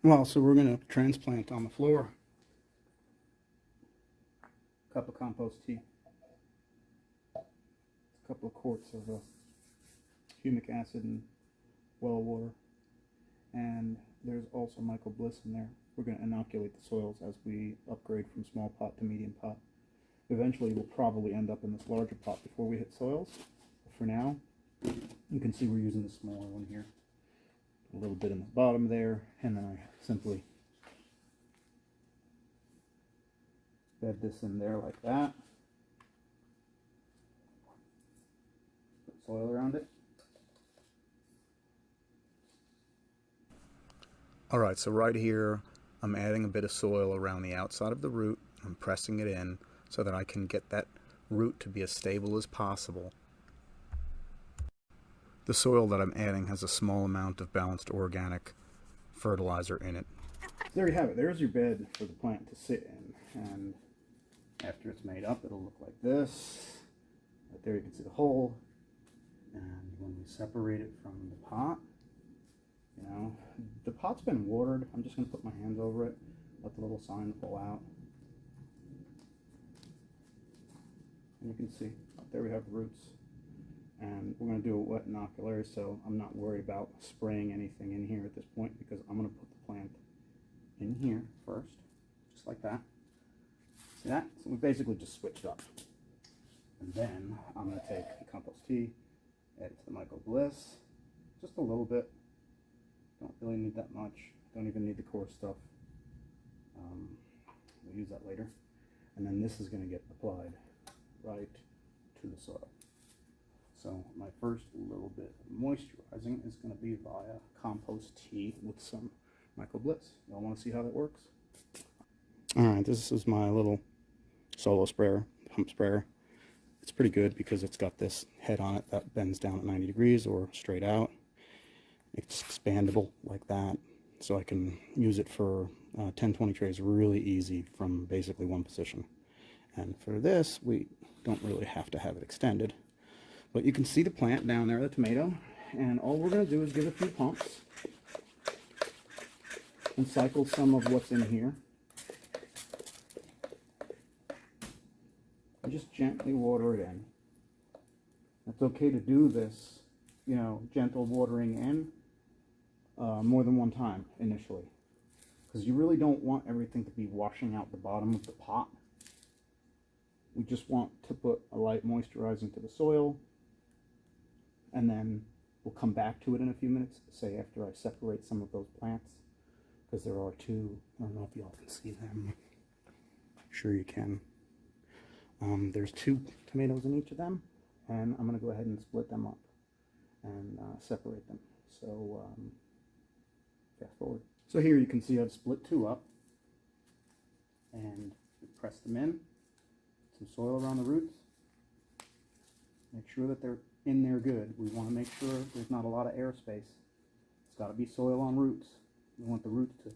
Well, so we're going to transplant on the floor. Cup of compost tea. A couple of quarts of humic acid and well water. And there's also Michael Bliss in there. We're going to inoculate the soils as we upgrade from small pot to medium pot. Eventually we'll probably end up in this larger pot before we hit soils. But for now, you can see we're using the smaller one here. A little bit in the bottom there, and then I simply bed this in there like that. Put soil around it. Alright, so right here I'm adding a bit of soil around the outside of the root. I'm pressing it in so that I can get that root to be as stable as possible. The soil that I'm adding has a small amount of balanced organic fertilizer in it. There you have it. There's your bed for the plant to sit in. And after it's made up, it'll look like this. Right there you can see the hole. And when we separate it from the pot, you know, the pot's been watered. I'm just going to put my hands over it, let the little sign pull out. And you can see, there we have the roots. And we're going to do a wet inoculary, so I'm not worried about spraying anything in here at this point, because I'm going to put the plant in here first, just like that. See that? So we basically just switched up. And then I'm going to take the compost tea, add it to the Michael Bliss, just a little bit. Don't really need that much. Don't even need the core stuff. We'll use that later. And then this is going to get applied right to the soil. So my first little bit of moisturizing is going to be via compost tea with some Michael Bliss. Y'all want to see how that works? Alright, this is my little solo sprayer, pump sprayer. It's pretty good because it's got this head on it that bends down at 90 degrees or straight out. It's expandable like that, so I can use it for 10-20 trays really easy from basically one position. And for this, we don't really have to have it extended. But you can see the plant down there, the tomato, and all we're going to do is give a few pumps and cycle some of what's in here. And just gently water it in. It's okay to do this, you know, gentle watering in more than one time initially, because you really don't want everything to be washing out the bottom of the pot. We just want to put a light moisturizing to the soil, and then we'll come back to it in a few minutes, say after I separate some of those plants, because there are two. I don't know if y'all can see them. I'm sure you can. There's 2 tomatoes in each of them, and I'm going to go ahead and split them up and separate them. So fast forward. So here you can see I've split 2 up, and press them in. Some soil around the roots. Make sure that they're in there good. We want to make sure there's not a lot of airspace. It's got to be soil on roots. We want the roots to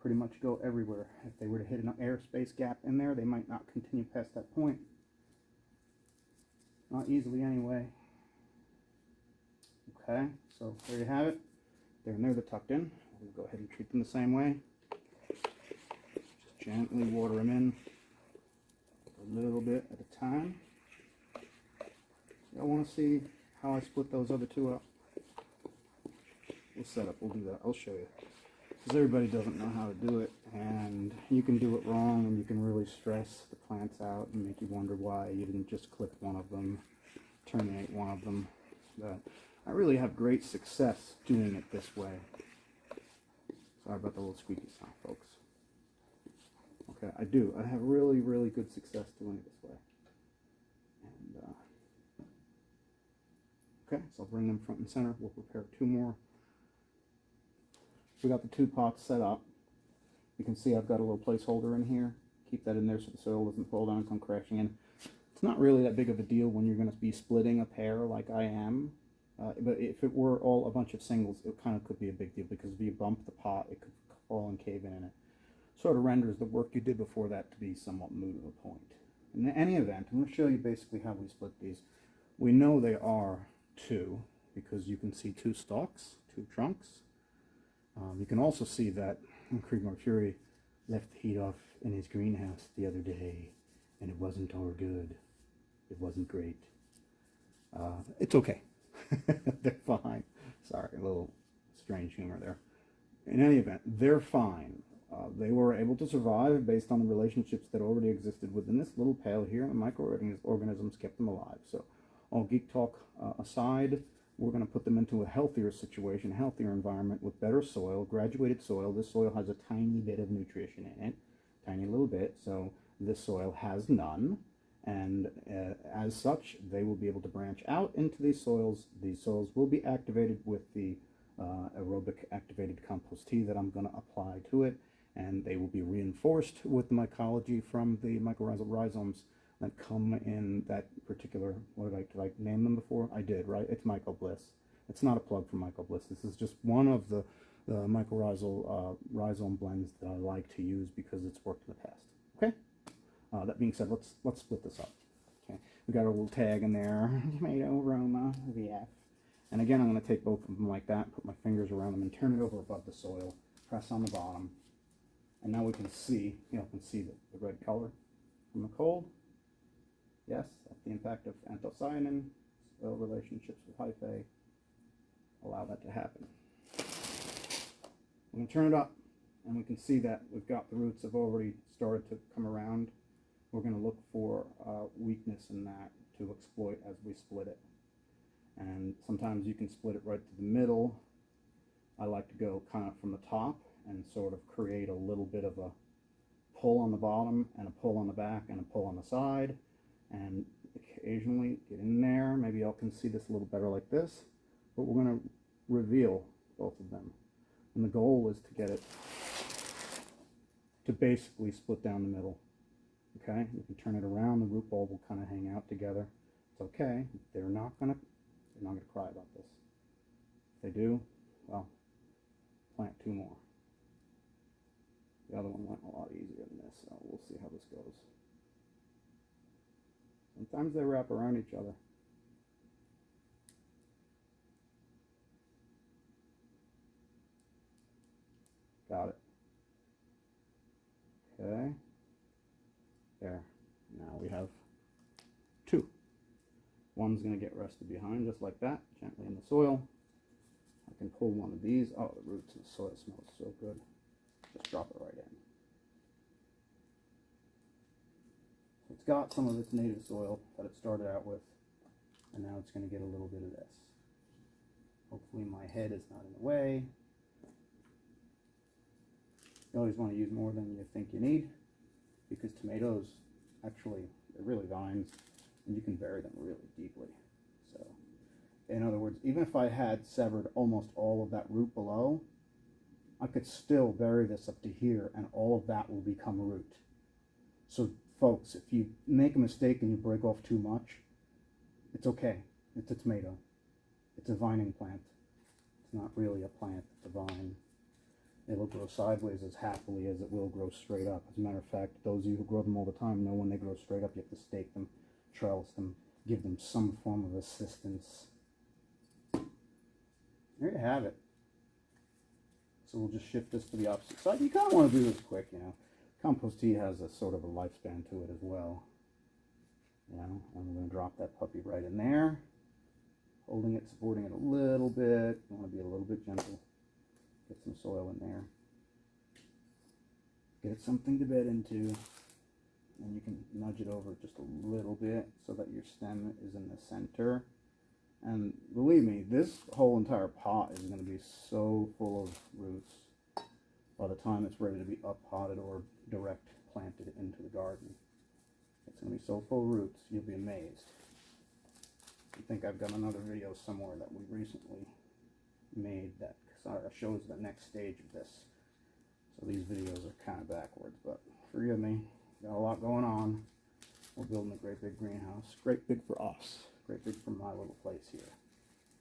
pretty much go everywhere. If they were to hit an airspace gap in there, they might not continue past that point. Not easily anyway. Okay, so there you have it. They're in there, they're tucked in. We'll go ahead and treat them the same way. Just gently water them in a little bit at a time. I want to see how I split those other 2 up. We'll set up, we'll do that, I'll show you. Because everybody doesn't know how to do it, and you can do it wrong, and you can really stress the plants out and make you wonder why you didn't just clip one of them, terminate one of them. But I really have great success doing it this way. Sorry about the little squeaky sound, folks. Okay, I do. I have really, really good success doing it this way. And, okay, so I'll bring them front and center. We'll prepare 2 more. We got the 2 pots set up. You can see I've got a little placeholder in here. Keep that in there so the soil doesn't fall down and come crashing in. It's not really that big of a deal when you're going to be splitting a pair like I am. But if it were all a bunch of singles, it kind of could be a big deal, because if you bump the pot, it could fall and cave in, and it sort of renders the work you did before that to be somewhat moot of a point. In any event, I'm going to show you basically how we split these. We know they are 2 because you can see 2 stalks, 2 trunks. You can also see that Creedmoor Fury left the heat off in his greenhouse the other day, and it wasn't all good. It wasn't great. It's okay. They're fine. Sorry, a little strange humor there. In any event, they're fine. They were able to survive based on the relationships that already existed within this little pail here, and the microorganisms kept them alive. So, all geek talk aside, we're going to put them into a healthier situation, healthier environment with better soil, graduated soil. This soil has a tiny bit of nutrition in it, tiny little bit, so this soil has none. And as such, they will be able to branch out into these soils. These soils will be activated with the aerobic activated compost tea that I'm going to apply to it, and they will be reinforced with the mycology from the mycorrhizal rhizomes that come in that particular, did I name them before? I did, right? It's Myco Bliss. It's not a plug for Myco Bliss. This is just one of the mycorrhizal rhizome blends that I like to use because it's worked in the past. Okay? That being said, let's split this up. Okay, we got a little tag in there, tomato aroma VF, and again I'm going to take both of them like that, put my fingers around them, and turn it over above the soil. Press on the bottom, and now we can see, the red color from the cold. Yes, that's the impact of anthocyanin, soil relationships with hyphae. Allow that to happen. I'm going to turn it up, and we can see that we've got the roots have already started to come around. We're going to look for weakness in that to exploit as we split it. And sometimes you can split it right to the middle. I like to go kind of from the top and sort of create a little bit of a pull on the bottom and a pull on the back and a pull on the side. And occasionally get in there. Maybe y'all can see this a little better like this. But we're going to reveal both of them. And the goal is to get it to basically split down the middle. Okay, you can turn it around, the root ball will kind of hang out together. It's okay. They're not gonna cry about this. If they do, well, plant two more. The other one went a lot easier than this, so we'll see how this goes. Sometimes they wrap around each other. Got it. Okay. There. Now we have two. One's going to get rested behind just like that, gently in the soil. I can pull one of these. Oh, the roots and the soil smells so good. Just drop it right in. So it's got some of its native soil that it started out with, and now it's going to get a little bit of this. Hopefully my head is not in the way. You always want to use more than you think you need, because tomatoes, actually, they're really vines, and you can bury them really deeply. So, in other words, even if I had severed almost all of that root below, I could still bury this up to here, and all of that will become root. So, folks, if you make a mistake and you break off too much, it's okay. It's a tomato. It's a vining plant. It's not really a plant, it's a vine. It'll grow sideways as happily as it will grow straight up. As a matter of fact, those of you who grow them all the time know when they grow straight up, you have to stake them, trellis them, give them some form of assistance. There you have it. So we'll just shift this to the opposite side. You kind of want to do this quick, you know. Compost tea has a sort of a lifespan to it as well. You know, and we're going to drop that puppy right in there. Holding it, supporting it a little bit. You want to be a little bit gentle. Get some soil in there. Get it something to bed into. And you can nudge it over just a little bit so that your stem is in the center. And believe me, this whole entire pot is going to be so full of roots by the time it's ready to be up-potted or direct planted into the garden. It's going to be so full of roots, you'll be amazed. I think I've got another video somewhere that we recently made that shows the next stage of this. So these videos are kind of backwards, but forgive me. Got a lot going on. We're building a great big greenhouse. Great big for us. Great big for my little place here.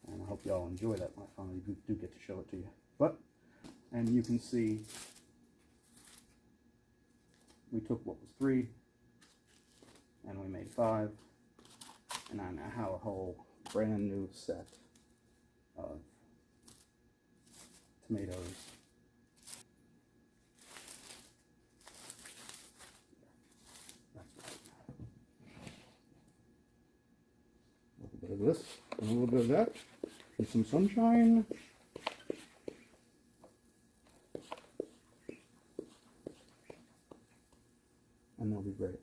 And I hope y'all enjoy that when I finally do get to show it to you. And you can see we took what was 3 and we made 5. And I now have a whole brand new set of tomatoes. this, and a little bit of that, and some sunshine. And they'll be great.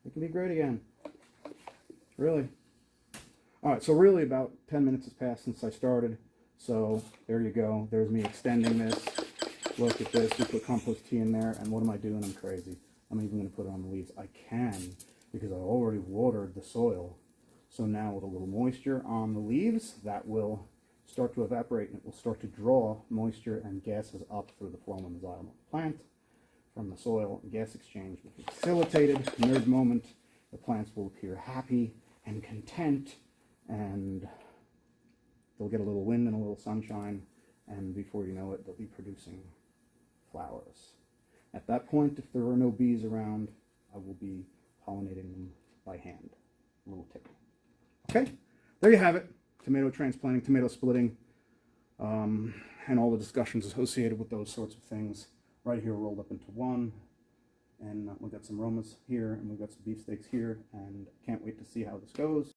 They can be great again. Really. Alright, so really about 10 minutes has passed since I started. So there you go. There's me extending this. Look at this. We put compost tea in there. And what am I doing? I'm crazy. I'm even going to put it on the leaves. I can, because I already watered the soil. So now with a little moisture on the leaves, that will start to evaporate and it will start to draw moisture and gases up through the phloem and xylem of the plant. From the soil and gas exchange will be facilitated. Nerd moment. The plants will appear happy and content, and they'll get a little wind and a little sunshine, and before you know it, they'll be producing flowers. At that point, if there are no bees around, I will be pollinating them by hand. A little tip. Okay, there you have it. Tomato transplanting, tomato splitting, and all the discussions associated with those sorts of things. Right here rolled up into one, and we've got some romas here, and we've got some beefsteaks here, and can't wait to see how this goes.